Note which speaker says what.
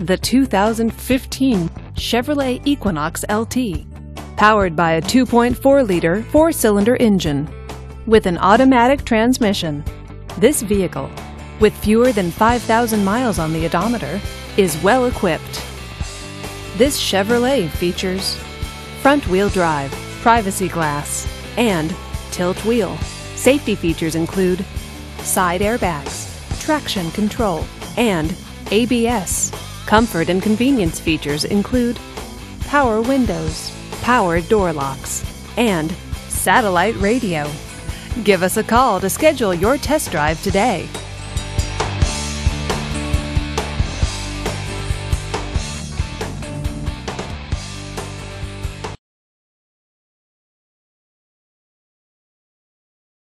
Speaker 1: the 2015 Chevrolet Equinox LT. Powered by a 2.4-liter four-cylinder engine with an automatic transmission, this vehicle, with fewer than 5,000 miles on the odometer, is well equipped. This Chevrolet features front-wheel drive, privacy glass, and tilt wheel. Safety features include side airbags, traction control, and ABS. Comfort and convenience features include power windows, power door locks, and satellite radio. Give us a call to schedule your test drive today.